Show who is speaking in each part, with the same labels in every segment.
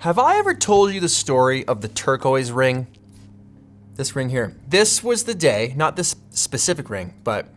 Speaker 1: Have I ever told you the story of the turquoise ring? This ring here. This was the day, not this specific ring, but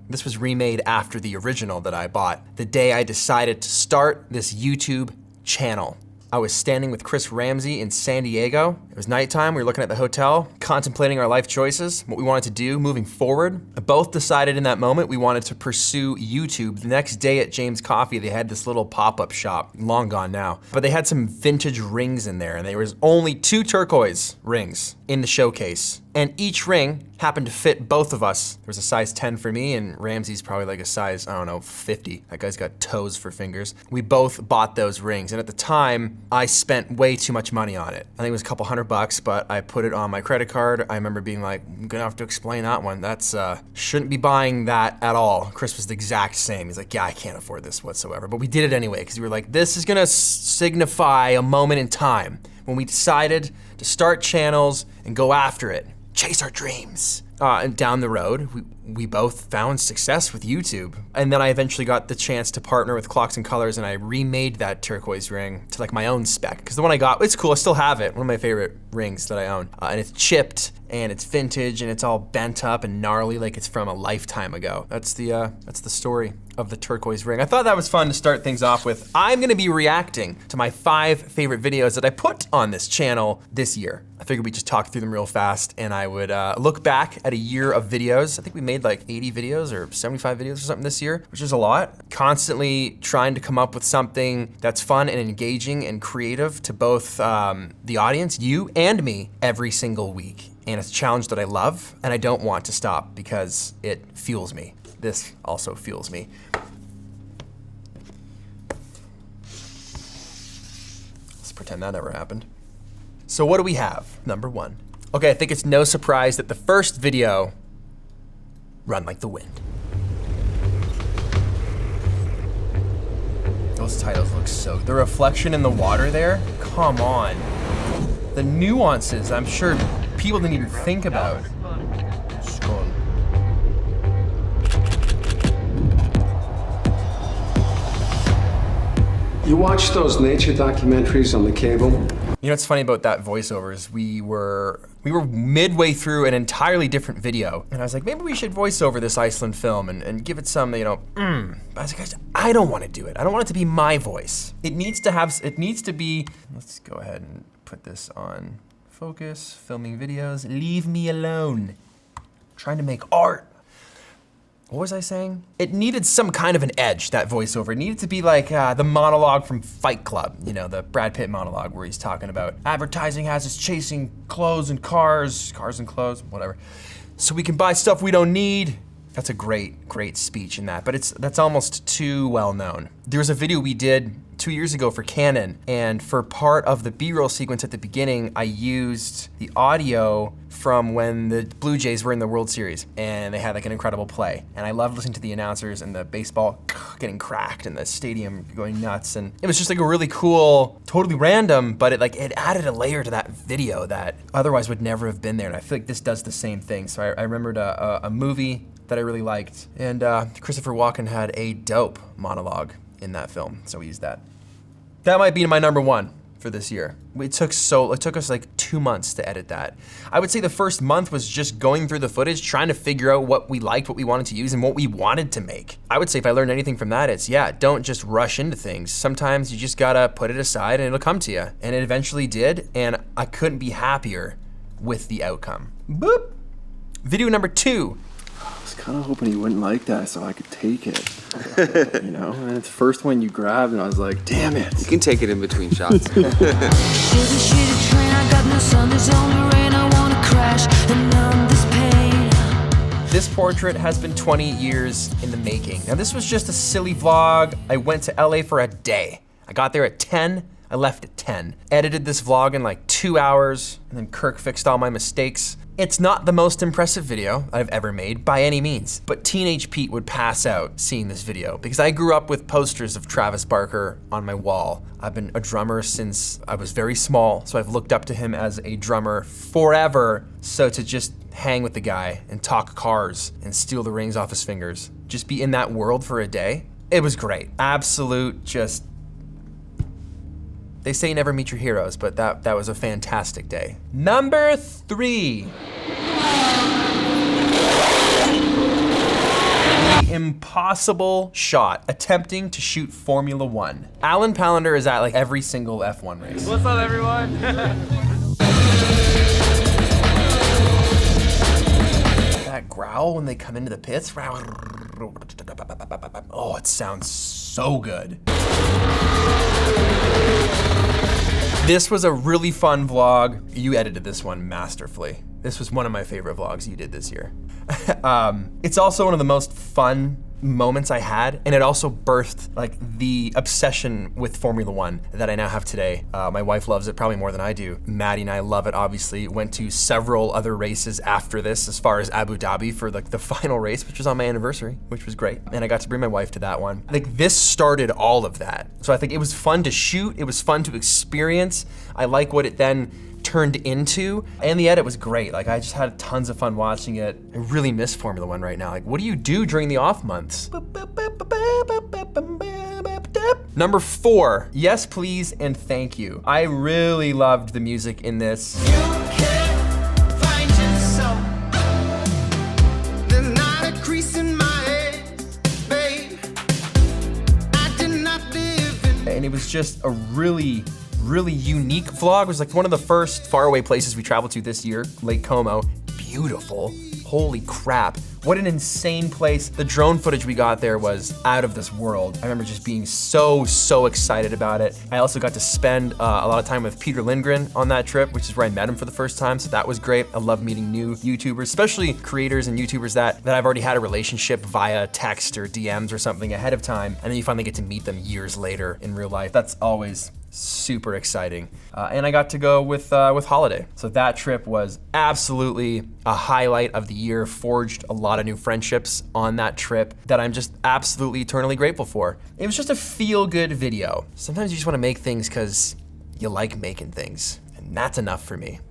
Speaker 1: this was remade after the original that I bought. The day I decided to start this YouTube channel. I was standing with Chris Ramsey in San Diego. It was nighttime, we were looking at the hotel, contemplating our life choices, what we wanted to do moving forward. I both decided in that moment we wanted to pursue YouTube. The next day at James Coffee, they had this little pop-up shop, long gone now, but they had some vintage rings in there, and there was only 2 turquoise rings in the showcase. And each ring happened to fit both of us. There was a size 10 for me, and Ramsey's probably like a size, I don't know, 50. That guy's got toes for fingers. We both bought those rings, and at the time, I spent way too much money on it. I think it was a couple $100, but I put it on my credit card. I remember being like, I'm gonna have to explain that one. That's, shouldn't be buying that at all. Chris was the exact same. He's like, yeah, I can't afford this whatsoever. But we did it anyway, because we were like, this is gonna signify a moment in time when we decided to start channels and go after it. Chase our dreams. And down the road, we both found success with YouTube. And then I eventually got the chance to partner with Clocks and Colors, and I remade that turquoise ring to like my own spec. Because the one I got, it's cool, I still have it. One of my favorite rings that I own. And it's chipped, and it's vintage, and it's all bent up and gnarly like it's from a lifetime ago. That's the story of the turquoise ring. I thought that was fun to start things off with. I'm gonna be reacting to my 5 favorite videos that I put on this channel this year. I figured we'd just talk through them real fast, and I would look back at a year of videos. I think we made like 80 videos or 75 videos or something this year, which is a lot. Constantly trying to come up with something that's fun and engaging and creative to both the audience, you and me, every single week. And it's a challenge that I love, and I don't want to stop because it fuels me. This also fuels me. Let's pretend that never happened. So what do we have? Number 1. Okay, I think it's no surprise that the first video, Run Like the Wind. Those titles look so, the reflection in the water there, come on. The nuances, I'm sure people didn't even think about. Skull.
Speaker 2: You watch those nature documentaries on the cable?
Speaker 1: You know what's funny about that voiceover is we were midway through an entirely different video, and I was like, maybe we should voice over this Iceland film and give it some, But I was like, I don't want to do it. I don't want it to be my voice. It needs to be, let's go ahead and put this on focus, filming videos, leave me alone. I'm trying to make art. What was I saying? It needed some kind of an edge, that voiceover. It needed to be like the monologue from Fight Club, the Brad Pitt monologue where he's talking about advertising has us chasing clothes and cars and clothes, whatever. So we can buy stuff we don't need. That's a great, great speech in that, but that's almost too well known. There was a video we did 2 years ago for Canon, and for part of the B-roll sequence at the beginning, I used the audio from when the Blue Jays were in the World Series, and they had like an incredible play. And I loved listening to the announcers and the baseball getting cracked and the stadium going nuts. And it was just like a really cool, totally random, but it added a layer to that video that otherwise would never have been there. And I feel like this does the same thing. So I remembered a movie that I really liked. And Christopher Walken had a dope monologue in that film, so we used that. That might be my number 1 for this year. It took us like 2 months to edit that. I would say the first month was just going through the footage, trying to figure out what we liked, what we wanted to use, and what we wanted to make. I would say if I learned anything from that, it's don't just rush into things. Sometimes you just gotta put it aside and it'll come to you. And it eventually did, and I couldn't be happier with the outcome. Boop. Video number 2.
Speaker 3: I was kind of hoping he wouldn't like that so I could take it. And it's the first one you grabbed and I was like, damn it.
Speaker 4: You can take it in between shots.
Speaker 1: This portrait has been 20 years in the making. Now this was just a silly vlog. I went to LA for a day. I got there at 10, I left at 10. Edited this vlog in like 2 hours, and then Kirk fixed all my mistakes. It's not the most impressive video I've ever made by any means, but Teenage Pete would pass out seeing this video because I grew up with posters of Travis Barker on my wall. I've been a drummer since I was very small, so I've looked up to him as a drummer forever. So to just hang with the guy and talk cars and steal the rings off his fingers, just be in that world for a day, it was great. Absolute just They say never meet your heroes, but that was a fantastic day. Number 3. The impossible shot, attempting to shoot Formula One. Alan Palander is at like every single F1 race.
Speaker 4: What's up, everyone?
Speaker 1: That growl when they come into the pits. Oh, it sounds so good. This was a really fun vlog. You edited this one masterfully. This was one of my favorite vlogs you did this year. It's also one of the most fun moments I had, and it also birthed like the obsession with Formula One that I now have today. My wife loves it probably more than I do. Maddie and I love it, obviously. Went to several other races after this, as far as Abu Dhabi for like the final race, which was on my anniversary, which was great. And I got to bring my wife to that one. Like this started all of that. So I think it was fun to shoot, it was fun to experience. I like what it then turned into, and the edit was great. Like I just had tons of fun watching it. I really miss Formula One right now. Like what do you do during the off months? Number 4, Yes Please and Thank You. I really loved the music in this. And it was just a really unique vlog. It was like one of the first faraway places we traveled to this year, Lake Como. Beautiful, holy crap. What an insane place. The drone footage we got there was out of this world. I remember just being so excited about it. I also got to spend a lot of time with Peter Lindgren on that trip, which is where I met him for the first time, so that was great. I love meeting new YouTubers, especially creators and YouTubers that I've already had a relationship via text or DMs or something ahead of time, and then you finally get to meet them years later in real life. That's always super exciting. And I got to go with Holiday. So that trip was absolutely a highlight of the year, forged a lot of new friendships on that trip that I'm just absolutely eternally grateful for. It was just a feel-good video. Sometimes you just wanna make things because you like making things, and that's enough for me.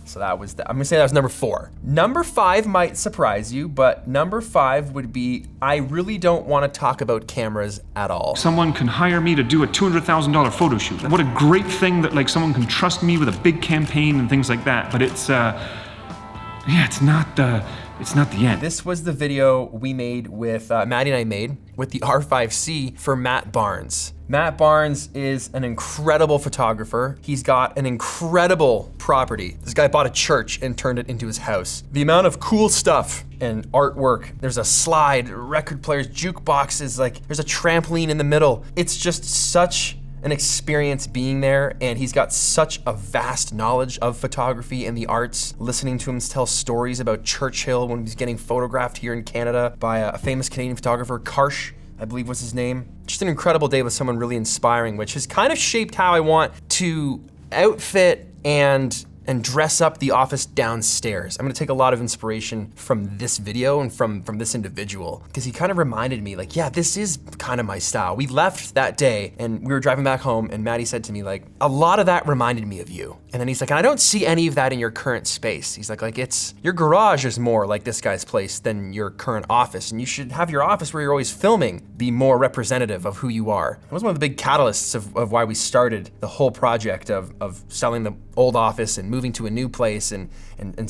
Speaker 1: So that was, I'm gonna say that was number 4. Number 5 might surprise you, but number 5 would be, I really don't wanna talk about cameras at all.
Speaker 5: Someone can hire me to do a $200,000 photo shoot. What a great thing that like someone can trust me with a big campaign and things like that, but it's not the end.
Speaker 1: This was the video we made with, Maddie and I made with the R5C for Matt Barnes. Matt Barnes is an incredible photographer. He's got an incredible property. This guy bought a church and turned it into his house. The amount of cool stuff and artwork, there's a slide, record players, jukeboxes, like there's a trampoline in the middle. It's just such an experience being there, and he's got such a vast knowledge of photography and the arts. Listening to him tell stories about Churchill when he was getting photographed here in Canada by a famous Canadian photographer, Karsh, I believe was his name. Just an incredible day with someone really inspiring, which has kind of shaped how I want to outfit and dress up the office downstairs. I'm gonna take a lot of inspiration from this video and from this individual, because he kind of reminded me like, yeah, this is kind of my style. We left that day and we were driving back home and Maddie said to me like, a lot of that reminded me of you. And then he's like, and I don't see any of that in your current space. He's like it's, your garage is more like this guy's place than your current office, and you should have your office where you're always filming be more representative of who you are. It was one of the big catalysts of why we started the whole project of selling the old office and moving to a new place and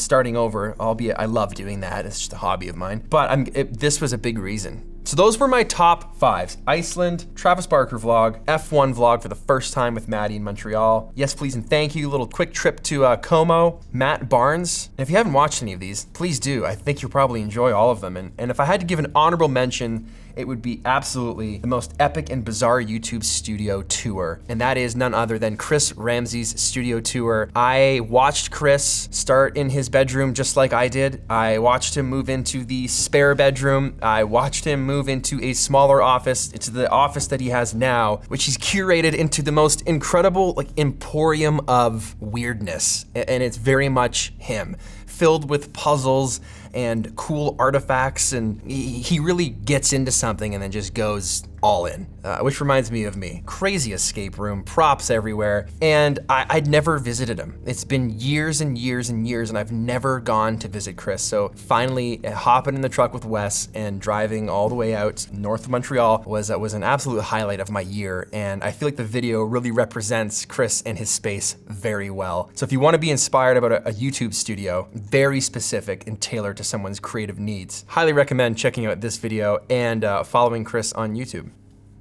Speaker 1: starting over, albeit I love doing that, it's just a hobby of mine. But this was a big reason. So those were my top 5. Iceland, Travis Barker vlog, F1 vlog for the first time with Maddie in Montreal. Yes, please and thank you. Little quick trip to Como, Matt Barnes. And if you haven't watched any of these, please do. I think you'll probably enjoy all of them. And if I had to give an honorable mention, it would be absolutely the most epic and bizarre YouTube studio tour. And that is none other than Chris Ramsey's studio tour. I watched Chris start in his bedroom just like I did. I watched him move into the spare bedroom. I watched him move into a smaller office. It's the office that he has now, which he's curated into the most incredible like emporium of weirdness. And it's very much him, filled with puzzles and cool artifacts, and he really gets into something and then just goes all in, which reminds me of me. Crazy escape room, props everywhere, and I'd never visited him. It's been years and years and years, and I've never gone to visit Chris. So finally, hopping in the truck with Wes and driving all the way out north of Montreal was an absolute highlight of my year, and I feel like the video really represents Chris and his space very well. So if you want to be inspired about a YouTube studio, very specific and tailored to someone's creative needs, highly recommend checking out this video and following Chris on YouTube.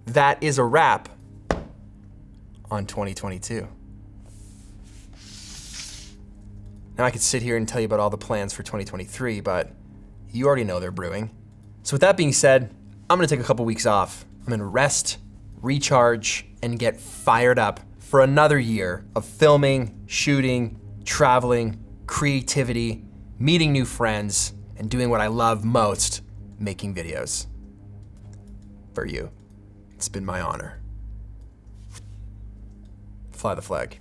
Speaker 1: That is a wrap on 2022. Now I could sit here and tell you about all the plans for 2023, but you already know they're brewing. So with that being said, I'm gonna take a couple weeks off. I'm gonna rest, recharge, and get fired up for another year of filming, shooting, traveling, creativity, meeting new friends, and doing what I love most, making videos. For you. It's been my honor. Fly the flag.